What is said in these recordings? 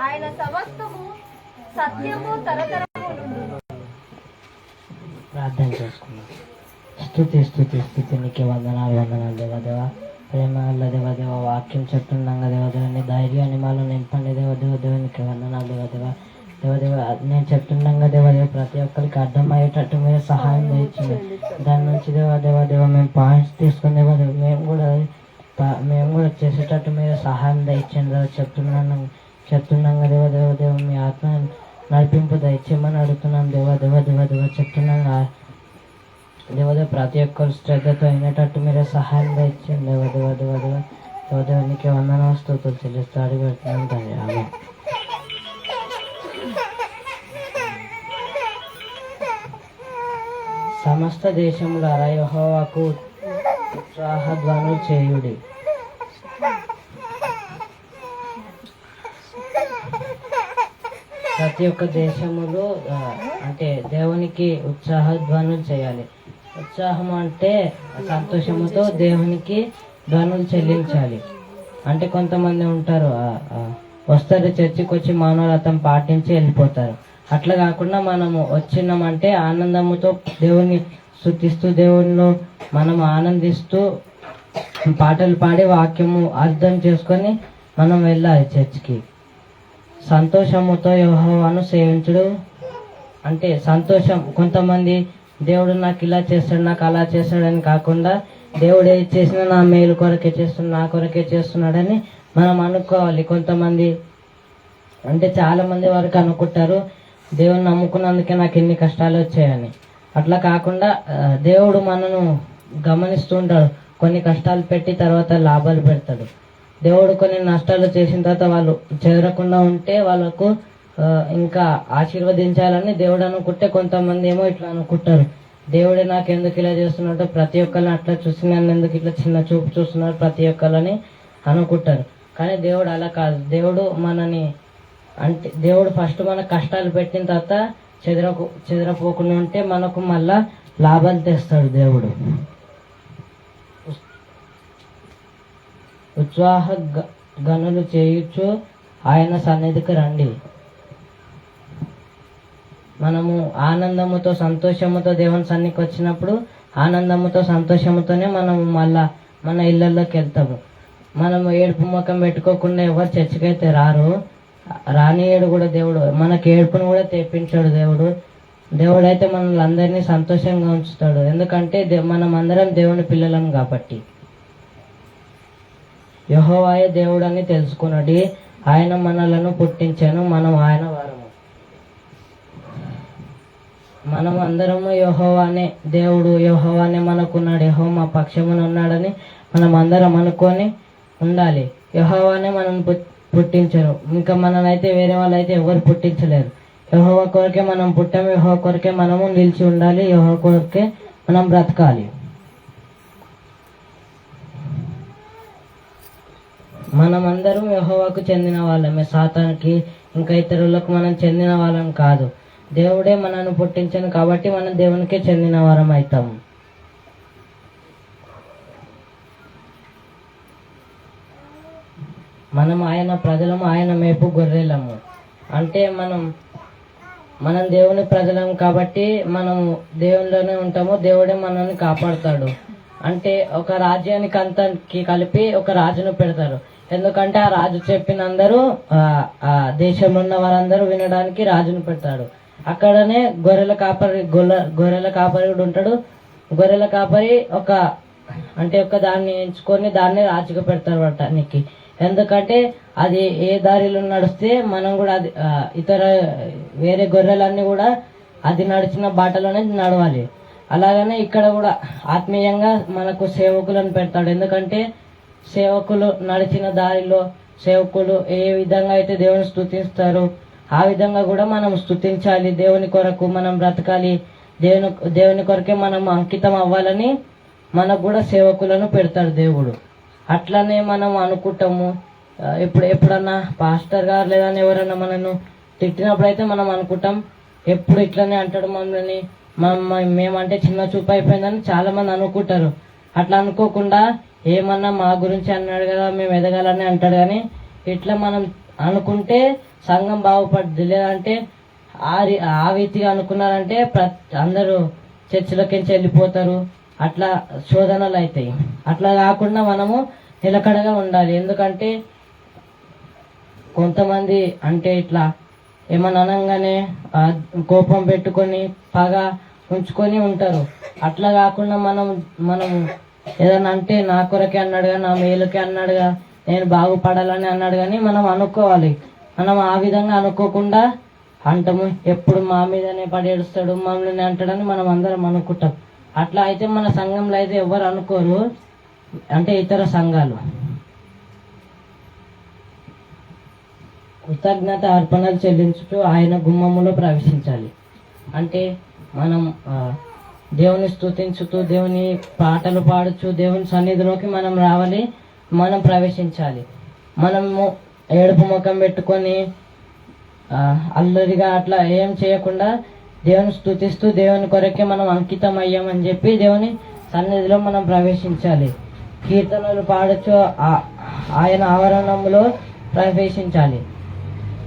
ఆయన సమస్తము సత్యము తరతరము నుండును. ప్రార్థన చేసుకున్నాం. స్తుతి స్తుతి స్తుతి నీకే వందనాలు దేవదేవ. ప్రేమ వల్ల దేవదేవ. వాక్యం చెప్తున్నాగా దేవదేవాన్ని ధైర్యాన్ని మాలో నింపండి దేవదేవానికి వందనాలు దేవదేవ. నేను చెప్తున్నాగా దేవదేవ ప్రతి ఒక్కరికి అర్థమయ్యేటట్టు మీరు సహాయం చేయించింది. దాని నుంచి దేవదేవ మేము పాయింట్స్ తీసుకుని దేవదేవ మేము కూడా చేసేటట్టు మీరు సహాయం దయచేయండి. చెప్తున్నాగా దేవదేవ మీ ఆత్మ నడిపింపు దయచేయమని అడుగుతున్నాం దేవదేవ. చెప్తున్నాగా దేవదేవ ప్రతి ఒక్కరు శ్రద్ధతో అయినట్టు మీరే సహాయం దయచేయండి దేవదేవానికి వందన స్తుతులు చెల్లిస్తూ అడిగి పెడుతున్నాం తండ్రి. సమస్త దేశములారా యెహోవాకు ఉత్సాహధ్వనులు చేయుడి. ప్రతి ఒక్క దేశములు అంటే దేవునికి ఉత్సాహధ్వనులు చేయాలి. ఉత్సాహం అంటే సంతోషముతో దేవునికి ధ్వనులు చెల్లించాలి. అంటే కొంతమంది ఉంటారు వస్తారు చర్చికి వచ్చి మౌనవ్రతం పాటించి వెళ్ళిపోతారు. అట్లా కాకుండా మనము వచ్చినామంటే ఆనందముతో దేవుని స్తుతిస్తూ దేవునిలో మనం ఆనందిస్తూ పాటలు పాడి వాక్యము అర్థం చేసుకొని మనం వెళ్ళాలి చర్చికి. సంతోషముతో యెహోవాను సేవించుడు అంటే సంతోషం. కొంతమంది దేవుడు నాకు ఇలా చేస్తాడు నాకు అలా చేస్తాడని కాకుండా దేవుడు ఏది చేసినా నా మేలు కొరకే చేస్తున్నాడు నా కొరకే చేస్తున్నాడని మనం అనుకోవాలి. కొంతమంది అంటే చాలా మంది వరకు అనుకుంటారు దేవుని నమ్ముకున్నందుకే నాకు ఎన్ని కష్టాలు వచ్చాయని. అట్లా కాకుండా దేవుడు మనను గమనిస్తూ ఉంటాడు. కొన్ని కష్టాలు పెట్టి తర్వాత లాభాలు పెడతాడు. దేవుడు కొన్ని నష్టాలు చేసిన తర్వాత వాళ్ళు చెదరకుండా ఉంటే వాళ్ళకు ఇంకా ఆశీర్వదించాలని దేవుడు అనుకుంటే, కొంతమంది ఏమో ఇట్లా అనుకుంటారు దేవుడే నాకు ఎందుకు ఇలా చేస్తున్నాడో, ప్రతి ఒక్కరిని అట్లా చూసి నన్ను ఎందుకు ఇట్లా చిన్న చూపు చూస్తున్నారు ప్రతి ఒక్కరిని అనుకుంటారు. కానీ దేవుడు అలా కాదు. దేవుడు మనని అంటే దేవుడు ఫస్ట్ మనకు కష్టాలు పెట్టిన తర్వాత చెదరపోకుండా ఉంటే మనకు మళ్ళా లాభాలు తెస్తాడు దేవుడు. ఉత్సాహ గనులు చేయుచు ఆయన సన్నిధికి రండి. మనము ఆనందముతో సంతోషముతో దేవుని సన్నిధికి వచ్చినప్పుడు ఆనందముతో సంతోషముతోనే మనము మళ్ళా మన ఇళ్ళల్లోకి వెళ్తాము. మనము ఏడుపు ముఖం పెట్టుకోకుండా ఎవరు చర్చికైతే రానియేడు కూడా దేవుడు. మనకి ఏడుపును కూడా తెప్పించాడు దేవుడు. దేవుడైతే మనల్ని అందరినీ సంతోషంగా ఉంచుతాడు. ఎందుకంటే మనం అందరం దేవుని పిల్లలం కాబట్టి. యెహోవాయే దేవుడు అని తెలుసుకున్నది. ఆయన మనలను పుట్టించాను, మనం ఆయన వారము. మనం అందరము యెహోవానే దేవుడు యెహోవానే మనకున్నాడు, యెహోవా మా పక్షమున ఉన్నాడని మనం అందరం అనుకొని ఉండాలి. యెహోవానే మనల్ని పుట్టించరు. ఇంకా మననైతే వేరే వాళ్ళైతే ఎవరు పుట్టించలేరు. యెహోవా కొరకే మనం పుట్టాము, యెహోవా కొరకే మనము నిలిచి ఉండాలి, యెహోవా కొరకే మనం బ్రతకాలి. మనం అందరం యెహోవాకు చెందిన వాళ్ళమే, సాతానికి ఇంకా ఇతరులకు మనం చెందిన వాళ్ళం కాదు. దేవుడే మనల్ని పుట్టించాను కాబట్టి మనం దేవునికే చెందిన వారం అవుతాము. మనం ఆయన ప్రజలము, ఆయన మేపు గొర్రెలము. అంటే మనం దేవుని ప్రజలం కాబట్టి మనము దేవునిలోనే ఉంటాము, దేవుడే మనల్ని కాపాడుతాడు. అంటే ఒక రాజ్యానికి అంతకి కలిపి ఒక రాజును పెడతారు. ఎందుకంటే ఆ రాజు చెప్పిన అందరూ ఆ దేశంలో ఉన్న వారందరూ వినడానికి రాజును పెడతాడు. అక్కడనే గొర్రెల కాపరి కూడా ఉంటాడు. గొర్రెల కాపరి ఒక దాన్ని ఎంచుకొని దాన్ని రాజుగా పెడతారు వాటానికి. ఎందుకంటే అది ఏ దారిలో నడిస్తే మనం కూడా అది వేరే గొర్రెలన్నీ కూడా అది నడిచిన బాటలోనే నడవాలి. అలాగనే ఇక్కడ కూడా ఆత్మీయంగా మనకు సేవకులను పెడతాడు. ఎందుకంటే సేవకులు నడిచిన దారిలో సేవకులు ఏ విధంగా అయితే దేవుని స్తుతిస్తారు ఆ విధంగా కూడా మనం స్తుతించాలి. దేవుని కొరకు మనం బ్రతకాలి. దేవుని కొరకే మనం అంకితం అవ్వాలని మనకు కూడా సేవకులను పెడతాడు దేవుడు. అట్లనే మనం అనుకుంటాము. ఎప్పుడన్నా పాస్టర్ గారు లేదని ఎవరన్నా మనను తిట్టినప్పుడు అయితే మనం అనుకుంటాం ఎప్పుడు ఇట్లనే అంటాడు మమ్మల్ని, మేమంటే చిన్న చూపు అయిపోయిందని చాలా మంది అనుకుంటారు. అట్లా అనుకోకుండా ఏమన్నా మా గురించి అన్నాడు కదా మేము ఎదగాలని అంటాడు. కానీ ఇట్లా మనం అనుకుంటే సంఘం బాగుపడుద్ది. లేదంటే ఆ రీతిగా అనుకున్నారంటే అందరూ చర్చిలోకి వెళ్ళిపోతారు, అట్లా శోధనలు అవుతాయి. అట్లా కాకుండా మనము నిలకడగా ఉండాలి. ఎందుకంటే కొంతమంది అంటే ఇట్లా ఏమన్నా అనగానే కోపం పెట్టుకొని పగ ఉంచుకొని ఉంటారు. అట్లా కాకుండా మనం ఏదన్నా అంటే నా కొరకే అన్నాడుగా, నా మేలుకే అన్నాడుగా, నేను బాగుపడాలని అన్నాడు కానీ మనం అనుకోవాలి. మనం ఆ విధంగా అనుకోకుండా అంటాము, ఎప్పుడు మా మీదనే పడేడుస్తాడు, మమ్మల్ని అంటాడని మనం అందరం అనుకుంటాం. అట్లా అయితే మన సంఘంలో అయితే ఎవరు అనుకోరు, అంటే ఇతర సంఘాలు. కృతజ్ఞత అర్పణలు చెల్లించుతూ ఆయన గుమ్మములో ప్రవేశించాలి. అంటే మనం దేవుని స్తుతించుతూ, దేవుని పాటలు పాడుచు దేవుని సన్నిధిలోకి మనం రావాలి, మనం ప్రవేశించాలి. మనము ఏడుపు ముఖం పెట్టుకొని అల్లరిగా అట్లా ఏం చేయకుండా దేవుని స్తుతిస్తూ దేవుని కొరకే మనం అంకితం అయ్యామని చెప్పి దేవుని సన్నిధిలో మనం ప్రవేశించాలి. కీర్తనలు పాడుచు ఆయన ఆవరణంలో ప్రవేశించాలి.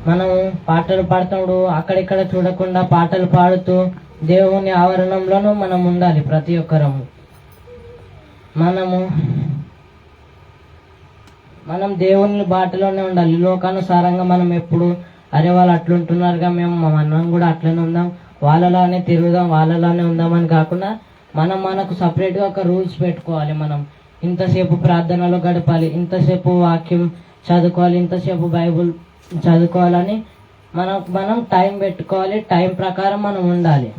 మనం పాటలు పాడుతాడు అక్కడిక్కడ చూడకుండా పాటలు పాడుతూ దేవుని ఆవరణంలోనూ మనం ఉండాలి. ప్రతి ఒక్కరము మనం దేవుని బాటలోనే ఉండాలి. లోకానుసారంగా మనం ఎప్పుడు అరే వాళ్ళు అట్లుంటున్నారుగా, మనం కూడా అట్లనే ఉందాం, వాళ్ళలానే తిరుగుదాం, వాళ్ళలానే ఉందామని కాకుండా మనకు సపరేట్గా ఒక రూల్స్ పెట్టుకోవాలి. మనం ఇంతసేపు ప్రార్థనలో గడపాలి, ఇంతసేపు వాక్యం చదువుకోవాలి, ఇంతసేపు బైబుల్ చదువుకోవాలని మనం టైం పెట్టుకోవాలి. టైం ప్రకారం మనం ఉండాలి.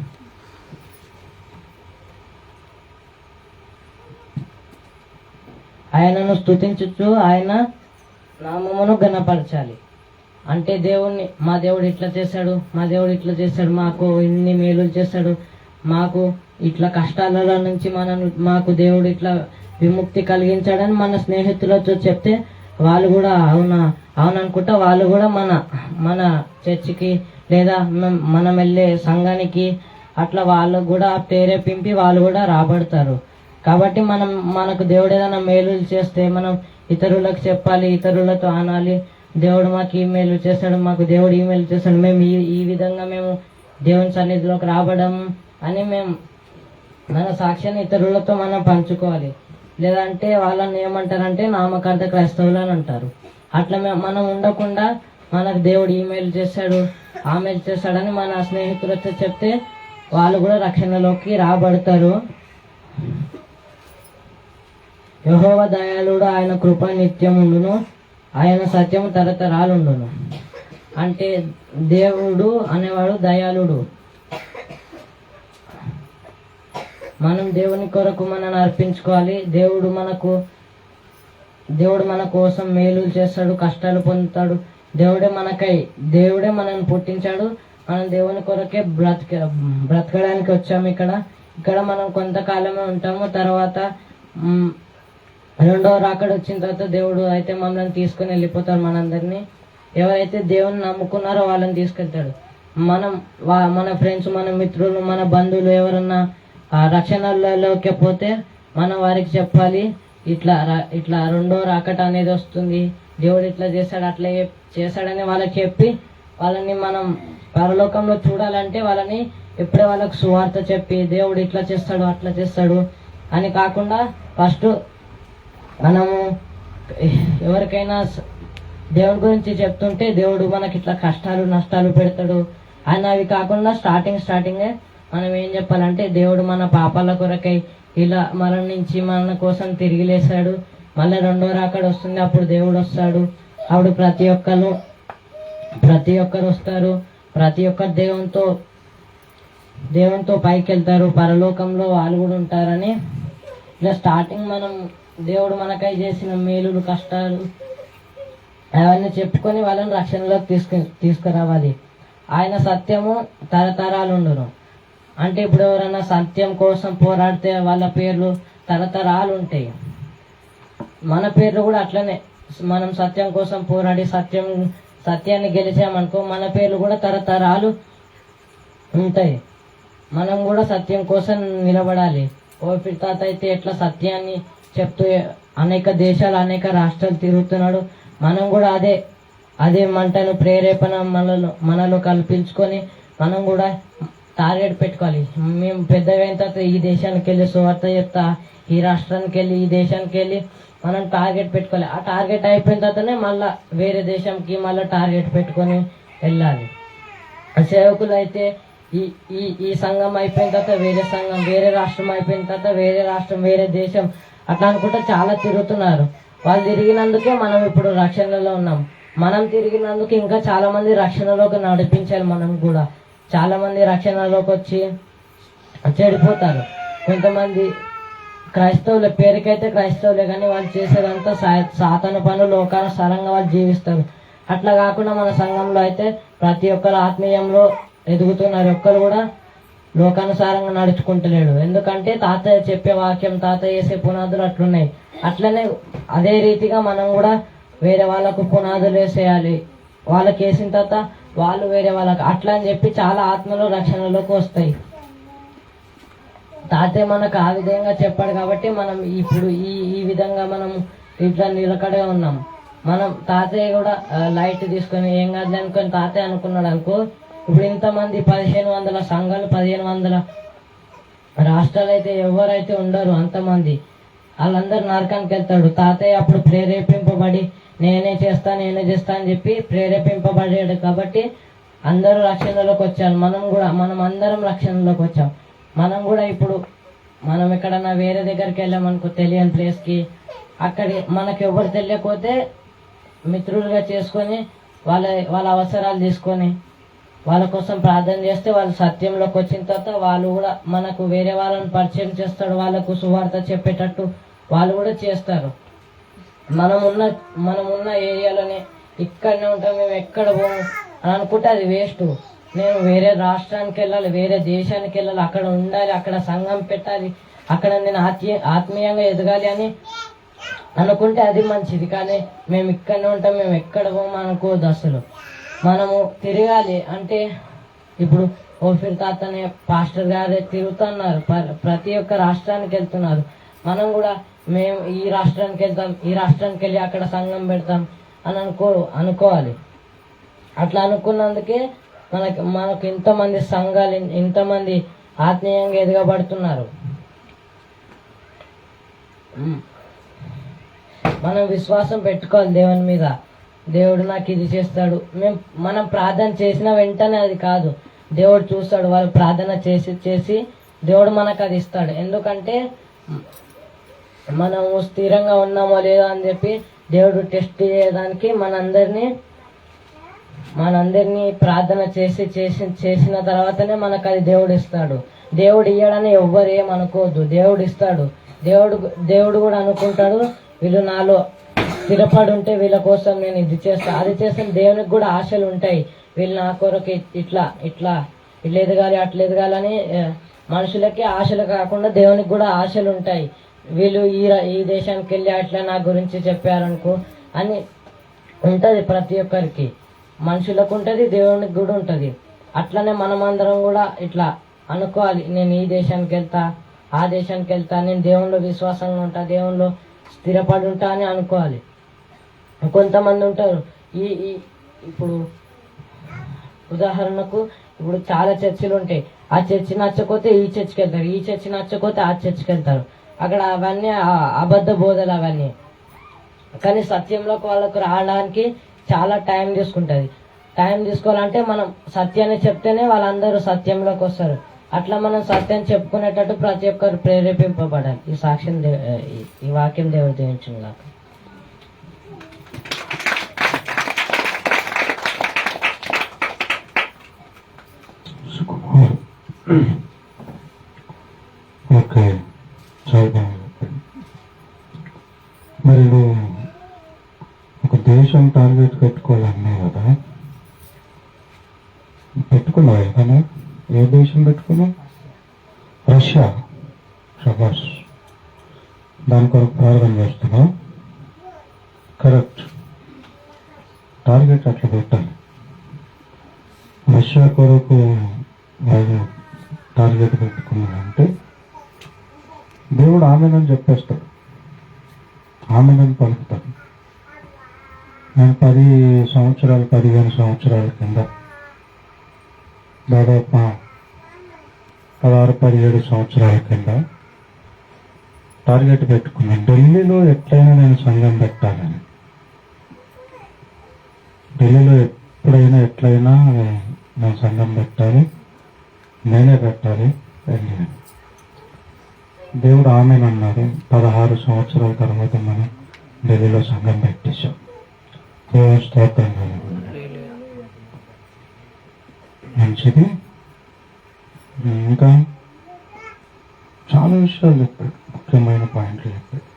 ఆయనను స్తుతించుచు ఆయన నామమును ఘనపరచాలి. అంటే దేవుణ్ణి, మా దేవుడు ఇట్లా చేశాడు, మా దేవుడు ఇట్లా చేశాడు, మాకు ఇన్ని మేలులు చేశాడు, మాకు ఇట్లా కష్టాల నుంచి మాకు దేవుడు ఇట్లా విముక్తి కలిగించాడని మన స్నేహితులతో చెప్తే వాళ్ళు కూడా అవుననుకుంటా వాళ్ళు కూడా మన చర్చికి లేదా మనం వెళ్ళే సంఘానికి అట్లా వాళ్ళు కూడా ప్రేరేపింపి వాళ్ళు కూడా రాబడతారు. కాబట్టి మనకు దేవుడు ఏదైనా మేలులు చేస్తే మనం ఇతరులకు చెప్పాలి, ఇతరులతో అనాలి, దేవుడు మాకు ఈ మేలు చేశాడు, మాకు దేవుడు ఈ మేలు చేశాడు, మేము ఈ విధంగా మేము దేవుని సన్నిధిలోకి రావడం అని మేము మన సాక్ష్యాన్ని ఇతరులతో మనం పంచుకోవాలి. లేదంటే వాళ్ళని ఏమంటారంటే నామకార్థ క్రైస్తవులు అని అంటారు. అట్లా మనం ఉండకుండా మనకు దేవుడు ఈ మేలు చేశాడు, ఆ మేలు చేశాడని మన స్నేహితులతో చెప్తే వాళ్ళు కూడా రక్షణలోకి రాబడతారు. యెహోవా దయాళుడు, ఆయన కృప నిత్యం ఉండును, ఆయన సత్యము తరతరాలుండును. అంటే దేవుడు అనేవాడు దయాళుడు. మనం దేవుని కొరకు మనల్ని అర్పించుకోవాలి. దేవుడు మన కోసం మేలు చేస్తాడు, కష్టాలు పొందుతాడు. దేవుడే మనల్ని పుట్టించాడు. మనం దేవుని కొరకే బ్రతకడానికి వచ్చాము. ఇక్కడ మనం కొంతకాలమే ఉంటాము. తర్వాత రెండవ రాకడ వచ్చిన తర్వాత దేవుడు అయితే మమ్మల్ని తీసుకుని వెళ్ళిపోతాడు. మనందరినీ ఎవరైతే దేవుని నమ్ముకున్నారో వాళ్ళని తీసుకెళ్తాడు. మన ఫ్రెండ్స్, మన మిత్రులు, మన బంధువులు ఎవరన్నా రక్షణలోకి పోతే మనం వారికి చెప్పాలి, ఇట్లా రెండో రాకట అనేది వస్తుంది, దేవుడు ఇట్లా చేశాడు, అట్లా చేశాడని వాళ్ళకి చెప్పి వాళ్ళని మనం పరలోకంలో చూడాలంటే వాళ్ళని ఎప్పుడే వాళ్ళకు సువార్త చెప్పి దేవుడు ఇట్లా చేస్తాడు, అట్లా చేస్తాడు అని కాకుండా ఫస్ట్ మనము ఎవరికైనా దేవుడి గురించి చెప్తుంటే దేవుడు మనకి ఇట్లా కష్టాలు నష్టాలు పెడతాడు అని అవి కాకుండా స్టార్టింగే మనం ఏం చెప్పాలంటే దేవుడు మన పాపాల కొరకై ఇలా మరణించి మన కోసం తిరిగి లేస్తాడు, మళ్ళీ రెండో రాకడ వస్తుంది, అప్పుడు దేవుడు వస్తాడు, అప్పుడు ప్రతి ఒక్కరు వస్తారు, ప్రతి ఒక్కరు దేవునితో పైకి వెళ్తారు, పరలోకంలో వాళ్ళు కూడా ఉంటారని ఇలా స్టార్టింగ్ మనం దేవుడు మనకై చేసిన మేలులు కష్టాలు అవన్నీ చెప్పుకొని వాళ్ళని రక్షణలోకి తీసుకురావాలి. ఆయన సత్యము తరతరాలు ఉండును. అంటే ఇప్పుడు ఎవరైనా సత్యం కోసం పోరాడితే వాళ్ళ పేర్లు తరతరాలు ఉంటాయి. మన పేర్లు కూడా అట్లనే, మనం సత్యం కోసం పోరాడి సత్యాన్ని గెలిచామనుకో మన పేర్లు కూడా తరతరాలు ఉంటాయి. మనం కూడా సత్యం కోసం నిలబడాలి. ఓపి తాత అయితే ఎట్లా సత్యాన్ని చెప్తూ అనేక దేశాలు అనేక రాష్ట్రాలు తిరుగుతున్నాడు, మనం కూడా అదే మంటను ప్రేరేపణ మనలో కల్పించుకొని మనం కూడా టార్గెట్ పెట్టుకోవాలి. మేము పెద్దగా అయిన తర్వాత ఈ దేశానికి వెళ్ళి సువార్త చెప్తా, ఈ రాష్ట్రానికి వెళ్ళి ఈ దేశానికి వెళ్ళి మనం టార్గెట్ పెట్టుకోవాలి. ఆ టార్గెట్ అయిపోయిన తర్వాతనే మళ్ళీ వేరే దేశంకి మళ్ళీ టార్గెట్ పెట్టుకొని వెళ్ళాలి. సేవకులు అయితే ఈ ఈ ఈ సంఘం అయిపోయిన తర్వాత వేరే సంఘం, వేరే రాష్ట్రం అయిపోయిన తర్వాత వేరే రాష్ట్రం, వేరే దేశం అట్లా అనుకుంటే చాలా తిరుగుతున్నారు. వాళ్ళు తిరిగినందుకే మనం ఇప్పుడు రక్షణలో ఉన్నాం. మనం తిరిగినందుకు ఇంకా చాలా మంది రక్షణలోకి నడిపించాలి. మనం కూడా చాలా మంది రక్షణలోకి వచ్చి చెడిపోతారు. కొంతమంది క్రైస్తవుల పేరుకైతే క్రైస్తవులే, కానీ వాళ్ళు చేసేదంతా సాతాను పనులు, లోకానుసారంగా వాళ్ళు జీవిస్తారు. అట్లా కాకుండా మన సంఘంలో అయితే ప్రతి ఒక్కరు ఆత్మీయంలో ఎదుగుతున్నారు. ఒక్కరు కూడా లోకానుసారంగా నడుచుకుంటలేడు. ఎందుకంటే తాతయ్య చెప్పే వాక్యం, తాతయ్య వేసే పునాదులు అట్లున్నాయి. అట్లనే అదే రీతిగా మనం కూడా వేరే వాళ్ళకు పునాదులు వేసేయాలి. వాళ్ళకి వేసిన తర్వాత వాళ్ళు వేరే వాళ్ళకి అట్లా అని చెప్పి చాలా ఆత్మలో రక్షణలోకి వస్తాయి. తాతయ్య మనకు ఆ విధంగా చెప్పాడు కాబట్టి మనం ఇప్పుడు ఈ విధంగా మనం ఇట్లా నిలకడే ఉన్నాం. మనం తాతయ్య కూడా లైట్ తీసుకొని ఏం కాదు అనుకొని తాతయ్య అనుకున్నాడు అనుకో, ఇప్పుడు ఇంతమంది 1500 సంఘాలు, 1500 రాష్ట్రాలు అయితే ఎవరైతే ఉండరు అంతమంది, వాళ్ళందరూ నరకానికి వెళ్తాడు. తాతయ్య అప్పుడు ప్రేరేపింపబడి నేనే చేస్తా అని చెప్పి ప్రేరేపింపబడాడు కాబట్టి అందరూ రక్షణలోకి వచ్చారు. మనం అందరం రక్షణలోకి వచ్చాం. మనం కూడా ఇప్పుడు మనం ఎక్కడన్నా వేరే దగ్గరికి వెళ్ళామనుకో, తెలియని ప్లేస్కి, అక్కడ మనకు ఎవరు తెలియకపోతే మిత్రులుగా చేసుకొని వాళ్ళ అవసరాలు తీసుకొని వాళ్ళ కోసం ప్రార్థన చేస్తే వాళ్ళు సత్యంలోకి వచ్చిన తర్వాత వాళ్ళు కూడా మనకు వేరే వాళ్ళని పరిచయం చేస్తాడు. వాళ్ళకు సువార్త చెప్పేటట్టు వాళ్ళు కూడా చేస్తారు. మనమున్న ఏరియాలోనే ఇక్కడనే ఉంటాం, మేము ఎక్కడ పోము అని అనుకుంటే అది వేస్ట్. నేను వేరే రాష్ట్రానికి వెళ్ళాలి, వేరే దేశానికి వెళ్ళాలి, అక్కడ ఉండాలి, అక్కడ సంఘం పెట్టాలి, అక్కడ నేను ఆత్మీయంగా ఎదగాలి అని అనుకుంటే అది మంచిది. కానీ మేము ఇక్కడనే ఉంటాం, మేము ఎక్కడ పోము అనుకోవద్దు అసలు. మనము తిరగాలి. అంటే ఇప్పుడు ఓఫీర్ తాతనే పాస్టర్ గారే తిరుగుతున్నారు, ప్రతి ఒక్క రాష్ట్రానికి వెళ్తున్నారు. మనం కూడా మేము ఈ రాష్ట్రానికి వెళ్తాం, ఈ రాష్ట్రానికి వెళ్ళి అక్కడ సంఘం పెడతాం అని అనుకోవాలి. అట్లా అనుకున్నందుకే మనకు ఇంతమంది సంఘాలు, ఇంతమంది ఆత్మీయంగా ఎదగబడుతున్నారు. మనం విశ్వాసం పెట్టుకోవాలి దేవుని మీద. దేవుడు నాకు ఇది చేస్తాడు. మనం ప్రార్థన చేసిన వెంటనే అది కాదు, దేవుడు చూస్తాడు. వాళ్ళు ప్రార్థన చేసి దేవుడు మనకు అది ఇస్తాడు. ఎందుకంటే మనము స్థిరంగా ఉన్నామో లేదో అని చెప్పి దేవుడు టెస్ట్ చేయడానికి మనందరినీ ప్రార్థన చేసిన తర్వాతనే మనకు అది దేవుడు ఇస్తాడు. దేవుడు ఇయ్యడని ఎవ్వరు ఏమనుకోవద్దు, దేవుడు ఇస్తాడు. దేవుడు కూడా అనుకుంటాడు, వీళ్ళు నాలో స్థిరపడి ఉంటే వీళ్ళ కోసం నేను ఇది చేస్తా, అది చేస్తాను. దేవునికి కూడా ఆశలు ఉంటాయి. వీళ్ళు నా కొరకు ఇట్లా ఎదగాలి, అట్లా ఎదగాలని మనుషులకి ఆశలు కాకుండా దేవునికి కూడా ఆశలు ఉంటాయి. వీళ్ళు ఈ దేశానికి వెళ్ళి అట్లా నా గురించి చెప్పారనుకో అని ఉంటుంది. ప్రతి ఒక్కరికి మనుషులకు ఉంటుంది, దేవునికి కూడా ఉంటుంది. అట్లనే మనమందరం కూడా ఇట్లా అనుకోవాలి, నేను ఈ దేశానికి వెళ్తా, ఆ దేశానికి వెళ్తా, నేను దేవునిలో విశ్వాసంగా ఉంటా, దేవునిలో స్థిరపడి ఉంటా అని అనుకోవాలి. కొంతమంది ఉంటారు ఇప్పుడు ఉదాహరణకు ఇప్పుడు చాలా చర్చిలు ఉంటాయి. ఆ చర్చి నచ్చకపోతే ఈ చర్చికి వెళ్తారు, ఈ చర్చి నచ్చకపోతే ఆ చర్చికి వెళ్తారు. అక్కడ అవన్నీ అబద్ధ బోధలు అవన్నీ. కానీ సత్యంలోకి వాళ్ళకు రావడానికి చాలా టైం తీసుకుంటుంది. టైం తీసుకోవాలంటే మనం సత్యాన్ని చెప్తేనే వాళ్ళందరూ సత్యంలోకి వస్తారు. అట్లా మనం సత్యం చెప్పుకునేటట్టు ప్రతి ఒక్కరు ప్రేరేపింపబడాలి. ఈ వాక్యం దేవుడు దీవించును గాక. ఓకే, చాలా బాగుంది. మరి నువ్వు ఒక దేశం టార్గెట్ పెట్టుకోవాలన్నావు కదా, పెట్టుకున్నావు ఏదైనా? ఏ దేశం పెట్టుకున్నావు? రష్యా. షబాష్. దాని కొరకు ప్రార్థన చేస్తున్నావు. కరెక్ట్. టార్గెట్ అట్లా పెట్టాలి. రష్యా కొరకు వాళ్ళు టార్గెట్ పెట్టుకున్నారంటే దేవుడు ఆమెనని చెప్పేస్తాడు, ఆమెనని పలుకుతాడు. నేను 15 సంవత్సరాల కింద దాదాపు 16-17 సంవత్సరాల కింద టార్గెట్ పెట్టుకున్నాను. ఢిల్లీలో ఎట్లయినా నేను సంఘం పెట్టాలని. ఢిల్లీలో ఎట్లయినా నేను సంఘం పెట్టాలి, నేనే పెట్టాలి. దేవుడు ఆమెనన్నారు. 16 సంవత్సరాల తర్వాత మనం ఢిల్లీలో సంఘం పెట్టేశాం. దేవుని స్తోత్రం. మంచిది. ఇంకా చాలా విషయాలు చెప్పాడు, ముఖ్యమైన పాయింట్లు చెప్పాడు.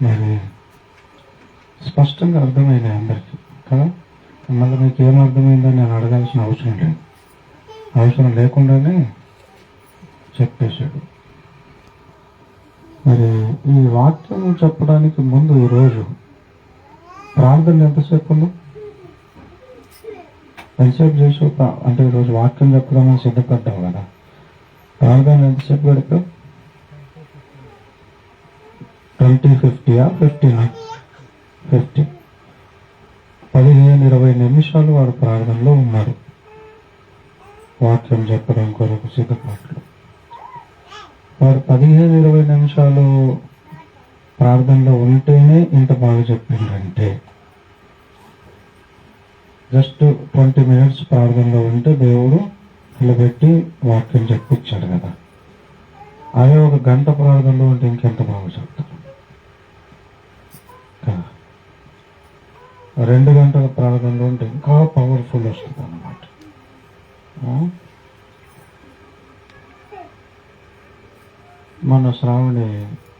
మరి స్పష్టంగా అర్థమైనాయి అందరికీ కదా. మళ్ళీ మీకు ఏం అర్థమైందో నేను అడగాల్సిన అవసరం లేదు, అవసరం లేకుండానే చెప్పేశాడు. మరి ఈ వాక్యం చెప్పడానికి ముందు ఈరోజు ప్రార్థన ఎంతసేపు ఉంది? ఎంతసేపు చేసావు? అంటే ఈరోజు వాక్యం చెప్పడానికి సిద్ధపడ్డావు కదా, ప్రార్థన ఎంతసేపు గడిపావు? 20-50 50 15-20 నిమిషాలు వాడు ప్రార్థనలో ఉన్నాడు, వాక్యం చెప్పడం కొరకు సిద్ధపాట్లు. వాడు 15-20 నిమిషాలు ప్రార్థనలో ఉంటేనే ఇంత బాగా చెప్పిందంటే, జస్ట్ 20 minutes ప్రార్థనలో ఉంటే దేవుడు నిలబెట్టి వాక్యం చెప్పించాడు కదా. అదే 1 గంట ప్రార్థనలో ఉంటే ఇంకెంత బాగా చెప్తారు కదా. 2 గంటల ప్రార్థనలో ఉంటే ఇంకా పవర్ఫుల్ వస్తుంది అన్నమాట. మన శ్రావణి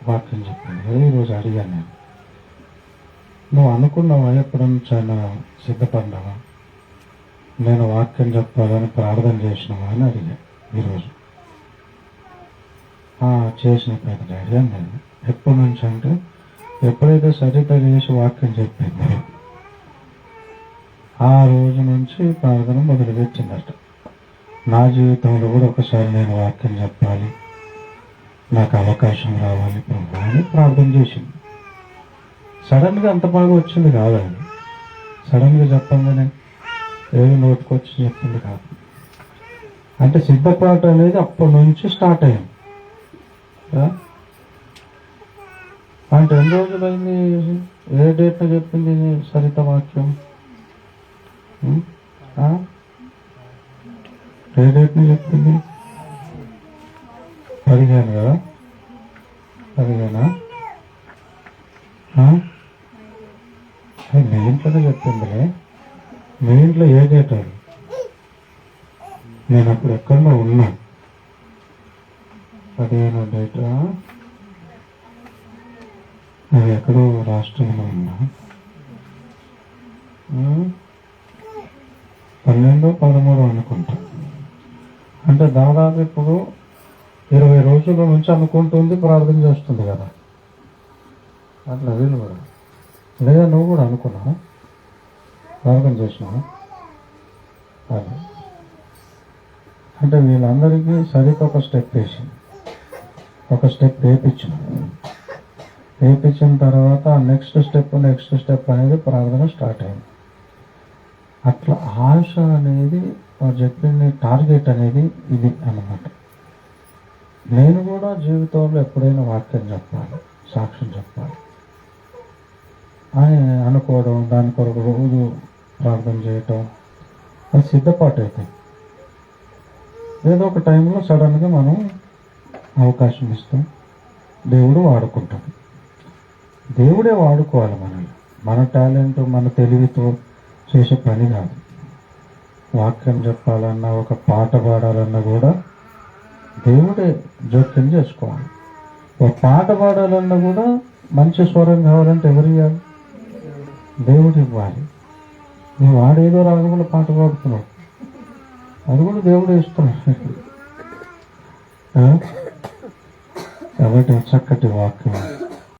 వాక్యం చెప్పింది కదా, ఈరోజు అడిగాను నేను, నువ్వు అనుకున్నావా ఎప్పుడన్నా చాలా సిద్ధపడ్డావా, నేను వాక్యం చెప్పాలని ప్రార్థన చేసినావా అని అడిగా ఈరోజు. చేసిన పెద్ద డాడీ అని నేను. ఎప్పటి నుంచి అంటే ఎప్పుడైతే సరిత చేసి వాక్యం చెప్పిందో ఆ రోజు నుంచి ప్రార్థన మొదలుపెట్టిందట. నా జీవితంలో కూడా ఒకసారి నేను వాక్యం చెప్పాలి, నాకు అవకాశం రావాలి ప్రభు అని ప్రార్థన చేసింది. సడన్గా అంత బాగా వచ్చింది కాదండి, సడన్గా చెప్పంగానే ఏదో నోటుకొచ్చి చెప్పింది కాదు. అంటే సిద్ధపాటు అనేది అప్పటి నుంచి స్టార్ట్ అయింది. అంటే ఎన్ని రోజులైంది? ఏ డేట్న చెప్పింది సరిత వాక్యం? ఏ డేట్ని చెప్పింది? 15 కదా, 15 మీ ఇంట్లోనే చెప్పిందిలే. మీ ఇంట్లో ఏ డేట్ అది? నేను అప్పుడు ఎక్కడో ఉన్నా. 15 డేట్ అది ఎక్కడో రాష్ట్రంలో ఉన్నా. 12-13 అనుకుంటా. అంటే దాదాపు ఇప్పుడు 20 రోజుల నుంచి అనుకుంటుంది, ప్రార్థన చేస్తుంది కదా. అట్లా వీళ్ళు కూడా లేదా నువ్వు కూడా అనుకున్నావా, ప్రార్థన చేసినావా? అదే అంటే వీళ్ళందరికీ సరిగ్గా ఒక స్టెప్ వేసింది, ఒక స్టెప్ వేయించిన తర్వాత నెక్స్ట్ స్టెప్ అనేది ప్రార్థన స్టార్ట్ అయింది. అట్లా ఆశ అనేది వారు చెప్పిన టార్గెట్ అనేది ఇది అన్నమాట. నేను కూడా జీవితంలో ఎప్పుడైనా వాక్యం చెప్పాలి, సాక్ష్యం చెప్పాలి అని అనుకోవడం, దాని కొరకు రోజు ప్రార్థన చేయటం, అది సిద్ధపాటు అవుతుంది. ఏదో ఒక టైంలో సడన్గా మనం అవకాశం ఇస్తాం, దేవుడు వాడుకుంటాడు. దేవుడే వాడుకోవాలి మనల్ని. మన టాలెంట్, మన తెలివితో చేసే పని కాదు. వాక్యం చెప్పాలన్నా, ఒక పాట పాడాలన్నా కూడా దేవుడే జోక్యం చేసుకోవాలి. ఒక పాట పాడాలన్నా కూడా మంచి స్వరం కావాలంటే ఎవరు ఇవ్వాలి? దేవుడు ఇవ్వాలి. నువ్వు వాడేదో రాగంలో పాట పాడుతున్నావు, అది కూడా దేవుడే ఇస్తున్నాడు. కాబట్టి చక్కటి వాక్యం